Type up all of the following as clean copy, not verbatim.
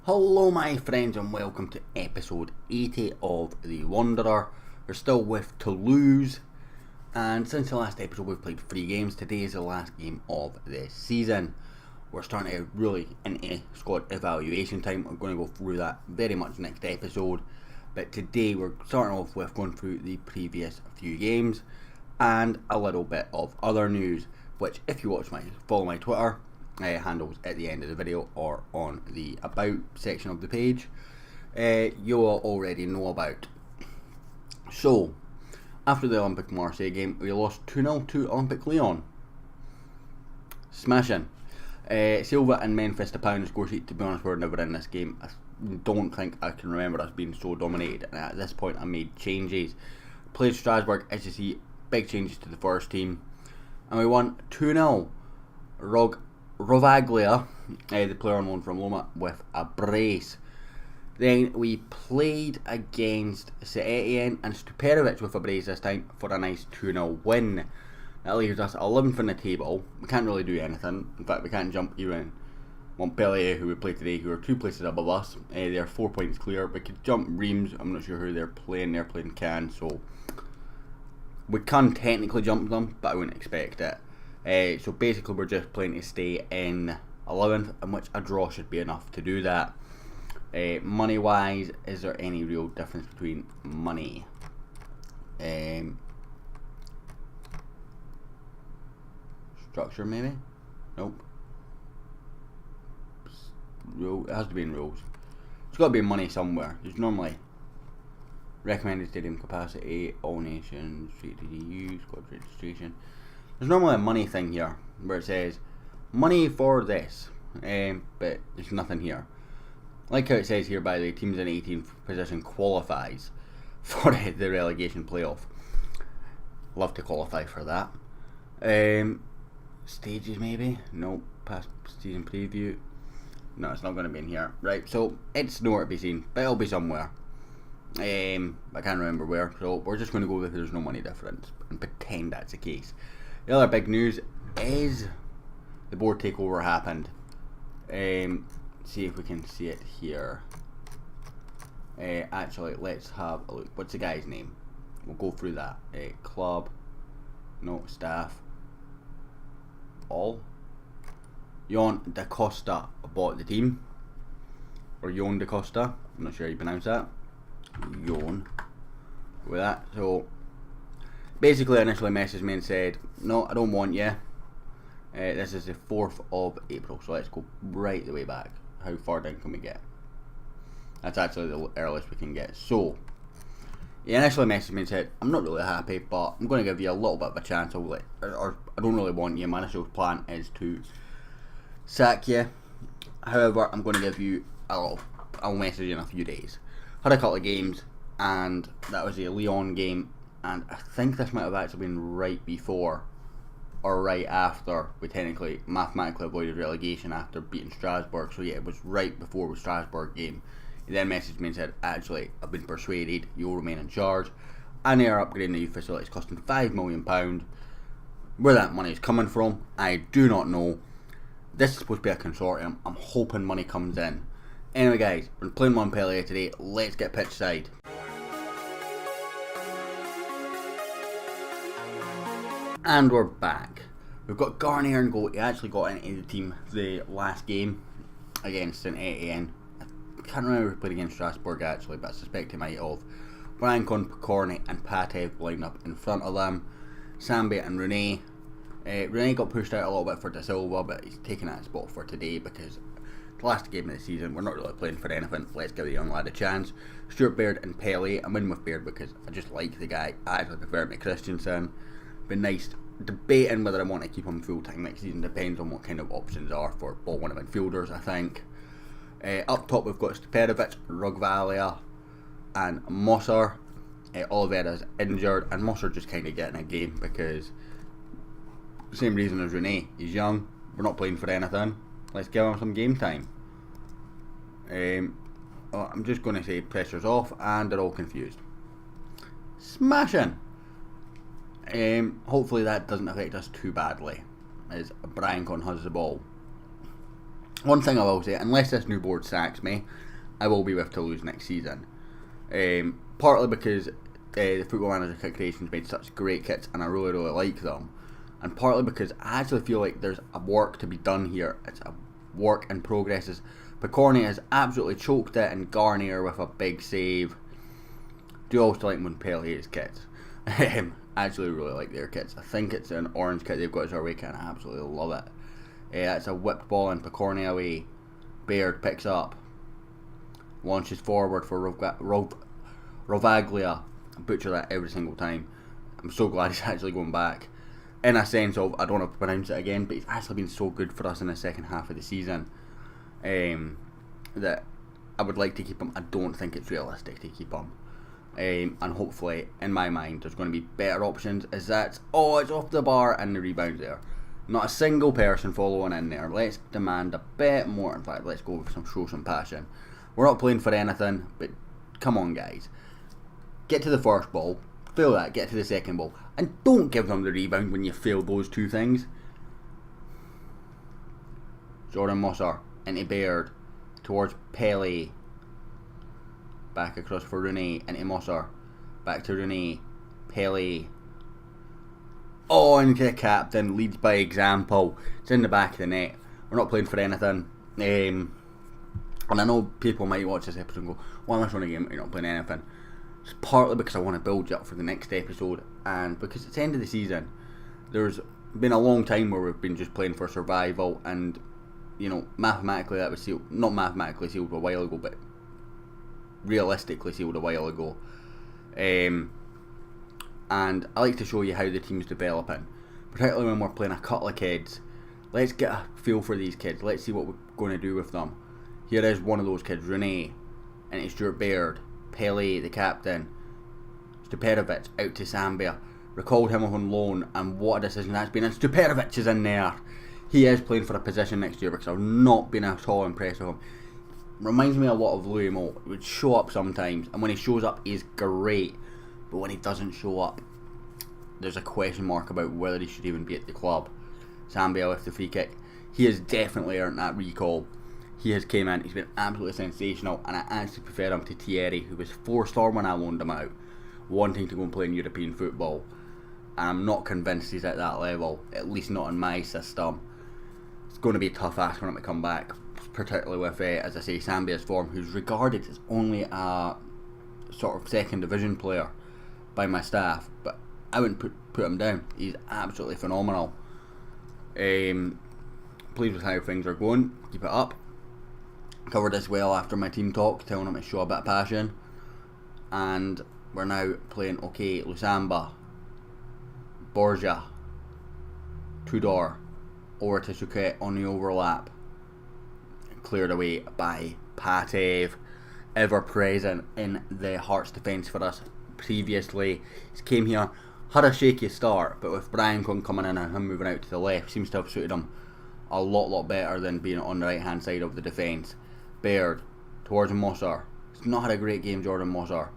Hello my friends and welcome to episode 80 of The Wanderer. We're still with Toulouse, and since the last episode we've played 3 games. Today is the last game of the season. We're starting to really into squad evaluation time. We're going to go through that very much next episode, but today we're starting off with going through the previous few games and a little bit of other news, which if you follow my Twitter handles at the end of the video or on the about section of the page, you will already know about. So, after the Olympic Marseille game, we lost 2-0 to Olympic Lyon. Smashing. Silva and Memphis to pound the score sheet. To be honest, we were never in this game. I don't think I can remember us being so dominated, and at this point I made changes. Played Strasbourg, as you see, big changes to the first team, and we won 2-0. Rovaglia, the player on loan from Loma, with a brace. Then we played against Saint-Etienne and Stuperovic with a brace this time for a nice 2-0 win. That leaves us 11th in the table. We can't really do anything. In fact, we can't jump even Montpellier, who we play today, who are 2 places above us. They're 4 points clear. We could jump Reims. I'm not sure who they're playing. They're playing Cannes, so we can technically jump them, but I wouldn't expect it. So basically we're just playing to stay in 11th, in which a draw should be enough to do that. Money wise, is there any real difference between money? Structure maybe? Nope. It has to be in rules. It's got to be money somewhere. There's normally recommended stadium capacity, all nations, CTDU, squad registration. There's normally a money thing here where it says money for this, but there's nothing here. Like how it says here, by the way, teams in 18th position qualifies for the relegation playoff. Love to qualify for that. Stages maybe? Nope. Past season preview. No, it's not going to be in here. Right, so it's nowhere to be seen, but it'll be somewhere. I can't remember where, so we're just going to go with there's no money difference and pretend that's the case. The other big news is the board takeover happened. See if we can see it here. Actually, let's have a look. What's the guy's name? We'll go through that. Club, no, staff, all. Jon Da Costa bought the team, or Jon Da Costa. I'm not sure how you pronounce that. Jon. With that, so basically initially messaged me and said, no, I don't want you. This is the 4th of April, so let's go right the way back. How far down can we get? That's actually the earliest we can get. So he initially messaged me and said, I'm not really happy, but I'm going to give you a little bit of a chance. Or I don't really want you. My initial plan is to sack you. However, I'm going to give you I'll message you in a few days. Had a couple of games, and that was the Lyon game, and I think this might have actually been right before or right after we technically mathematically avoided relegation after beating Strasbourg. So yeah, it was right before the Strasbourg game. He then messaged me and said, actually, I've been persuaded, you'll remain in charge, and they are upgrading the youth facilities, costing £5 million. Where that money is coming from, I do not know. This is supposed to be a consortium. I'm hoping money comes in. Anyway guys, we're playing Montpellier today. Let's get pitch side. And we're back. We've got Garnier in goal. He actually got into the team the last game against Saint-Etienne. I can't remember if he played against Strasbourg actually, but I suspect he might have. Brancon, Picorni and Patev lined up in front of them. Sambi and Rene. Rene got pushed out a little bit for Da Silva, but he's taken that spot for today because the last game of the season, we're not really playing for anything. Let's give the young lad a chance. Stuart Baird and Pelé. I'm in with Baird because I just like the guy. I actually prefer him to Christensen. Been nice debating whether I want to keep him full time next season. Depends on what kind of options are for ball one of midfielders, I think. Up top we've got Stuperovic, Rogvalia and Mosser. Oliveira's injured and Mosser just kind of getting a game because same reason as Rene. He's young. We're not playing for anything. Let's give him some game time. I'm just going to say pressure's off and they're all confused. Smashing! Hopefully that doesn't affect us too badly as Brancon has the ball. One thing I will say, unless this new board sacks me, I will be with Toulouse next season. Partly because the Football Manager kit creations made such great kits and I really like them, and partly because I actually feel like there's a work to be done here. It's a work in progress. Picorni has absolutely choked it, and Garnier with a big save. Do also like Montpellier's kits. I actually really like their kits. I think it's an orange kit they've got as our away kit and I absolutely love it. That's a whipped ball and Picorni away. Baird picks up, launches forward for Rovaglia. I butcher that every single time. I'm so glad he's actually going back. In a sense of, I don't have to pronounce it again, but he's actually been so good for us in the second half of the season that I would like to keep him. I don't think it's realistic to keep him. And hopefully, in my mind, there's going to be better options. It's off the bar and the rebound there. Not a single person following in there. Let's demand a bit more. In fact, let's go with show some passion. We're not playing for anything, but come on, guys. Get to the first ball, fail that, get to the second ball, and don't give them the rebound when you fail those two things. Jordan Musser into Baird, towards Pele. Back across for Rooney, into Musser. Back to Rooney, Pele. Oh, and the captain leads by example. It's in the back of the net. We're not playing for anything. And I know people might watch this episode and go, why am I showing a game? You're not playing anything. It's partly because I want to build you up for the next episode, and because it's the end of the season. There's been a long time where we've been just playing for survival, and mathematically that was sealed. Not mathematically sealed a while ago, but realistically sealed a while ago. And I like to show you how the team's developing, particularly when we're playing a couple of kids. Let's get a feel for these kids. Let's see what we're going to do with them. Here is one of those kids, Renee, and it's Stuart Baird. Pele, the captain. Stuperovic out to Zambia. Recalled him on loan, and what a decision that's been. And Stuperovic is in there. He is playing for a position next year because I've not been at all impressed with him. Reminds me a lot of Louis Mo. He would show up sometimes, and when he shows up, he's great. But when he doesn't show up, there's a question mark about whether he should even be at the club. Zambia with the free kick. He has definitely earned that recall. He has came in, he's been absolutely sensational, and I actually prefer him to Thierry, who was 4-star when I loaned him out, wanting to go and play in European football. And I'm not convinced he's at that level, at least not in my system. It's going to be a tough ask for him to come back, particularly with, as I say, Zambia's form, who's regarded as only a sort of second division player by my staff, but I wouldn't put him down. He's absolutely phenomenal. Pleased with how things are going. Keep it up. Covered this well after my team talk, telling him to show a bit of passion. And we're now playing Lusamba, Borgia, Tudor, over to Suquet on the overlap. Cleared away by Patev, ever present in the Hearts defence for us previously. He came here, had a shaky start, but with Brian coming in and him moving out to the left, seems to have suited him a lot better than being on the right hand side of the defence. Baird towards Mossar. He's not had a great game, Jordan Mossar,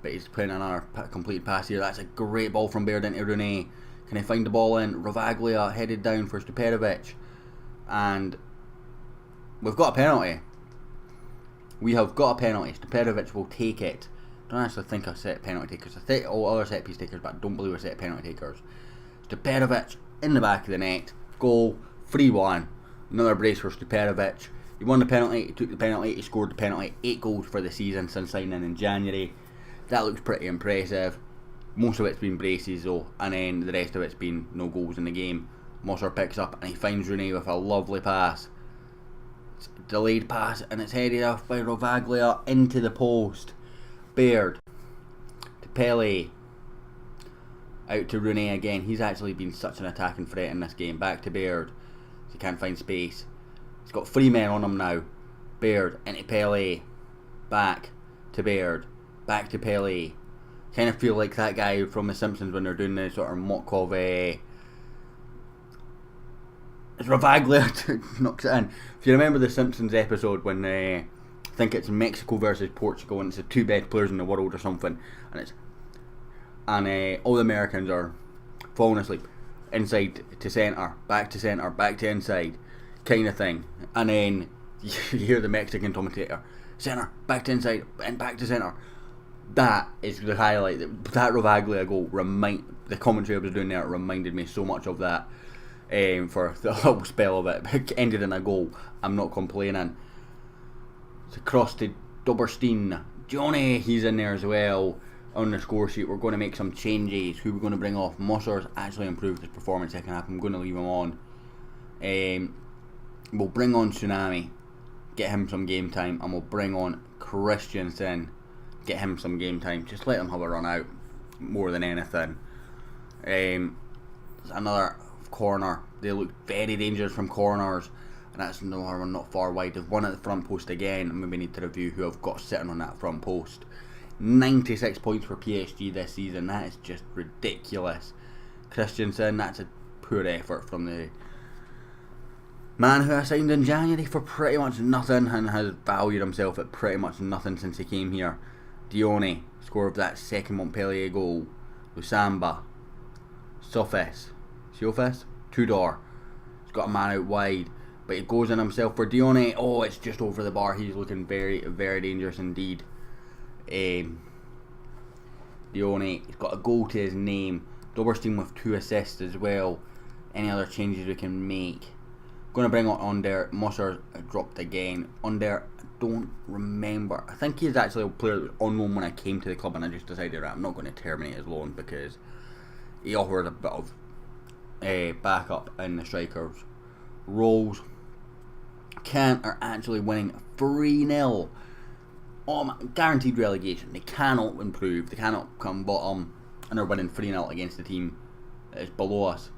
but he's playing another complete pass here. That's a great ball from Baird into Rooney. Can he find the ball in? Rovaglia headed down for Stuperovic, and we've got a penalty. We have got a penalty. Stuperovic will take it. I don't actually think I set penalty takers. I think all other set piece takers, but I don't believe I set penalty takers. Stuperovic in the back of the net. Goal 3-1. Another brace for Stuperovic. He won the penalty, he took the penalty, he scored the penalty. 8 goals for the season since signing in January. That looks pretty impressive. Most of it's been braces though, and then the rest of it's been no goals in the game. Mosser picks up and he finds Rooney with a lovely pass. It's a delayed pass and it's headed off by Rovaglia into the post. Baird to Pele. Out to Rooney again. He's actually been such an attacking threat in this game. Back to Baird. He can't find space. He's got 3 men on him now. Baird into Pele. Back to Baird. Back to Pele. Kind of feel like that guy from The Simpsons when they're doing the sort of mock of it's Rovaglia knocks it in. If you remember the Simpsons episode when I think it's Mexico versus Portugal and it's the 2 best players in the world or something, and all the Americans are falling asleep. Inside to centre, back to inside. kind of thing. And then you hear the Mexican commentator, centre, back to inside, and back to centre. That is the highlight. That Rovaglia goal, the commentary I was doing there reminded me so much of that. For the little spell of it, it ended in a goal. I'm not complaining. It's across to Doberstein. Johnny, he's in there as well on the score sheet. We're going to make some changes. Who we're going to bring off? Musser's actually improved his performance second half. I'm going to leave him on. We'll bring on Tsunami, get him some game time, and we'll bring on Christensen, get him some game time. Just let him have a run out more than anything. Another corner. They look very dangerous from corners, and that's another one not far wide. They've won at the front post again, and maybe need to review who I've got sitting on that front post. 96 points for PSG this season. That is just ridiculous. Christensen, that's a poor effort from the man who I signed in January for pretty much nothing and has valued himself at pretty much nothing since he came here. Dione, score of that second Montpellier goal. Lusamba, Sofes, Tudor. He's got a man out wide, but he goes in himself for Dione. Oh, it's just over the bar. He's looking very, very dangerous indeed. Dione, he's got a goal to his name. Doberstein with 2 assists as well. Any other changes we can make? Going to bring on Under. Musser dropped again. Under, I don't remember. I think he's actually a player that was on loan when I came to the club, and I just decided I'm not going to terminate his loan because he offered a bit of backup in the strikers' roles. Kent are actually winning 3-0. Guaranteed relegation. They cannot improve. They cannot come bottom, and they're winning 3-0 against the team that is below us.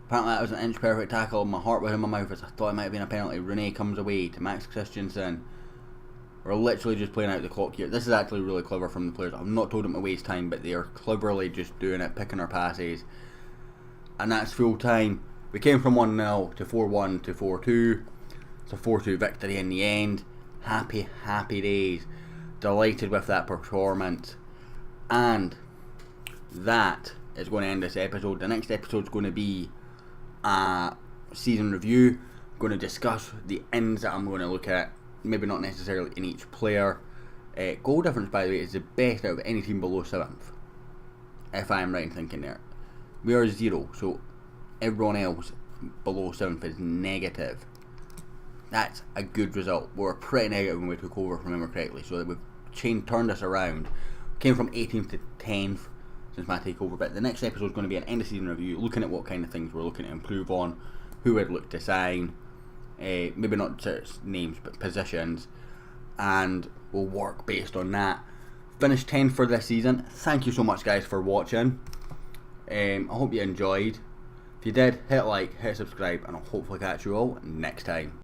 Apparently that was an inch perfect tackle. My heart was in my mouth as I thought it might have been a penalty. Rene comes away to Max Christensen. We're literally just playing out the clock here. This is actually really clever from the players. I've not told them to waste time, but they are cleverly just doing it, picking our passes. And that's full time. We came from 1-0 to 4-1 to 4-2. It's a 4-2 victory in the end. Happy, happy days. Delighted with that performance. And that is going to end this episode. The next episode is going to be a season review. I'm going to discuss the ins that I'm going to look at. Maybe not necessarily in each player. Goal difference, by the way, is the best out of any team below 7th. If I am right in thinking there. We are 0, so everyone else below 7th is negative. That's a good result. We were pretty negative when we took over, if I remember correctly, so that we've turned us around. Came from 18th to 10th since my takeover, but the next episode is going to be an end of season review, looking at what kind of things we're looking to improve on, who we'd look to sign, maybe not just names but positions, and we'll work based on that. Finished 10th for this season. Thank you so much, guys, for watching. I hope you enjoyed. If you did, hit like, hit subscribe, and I'll hopefully catch you all next time.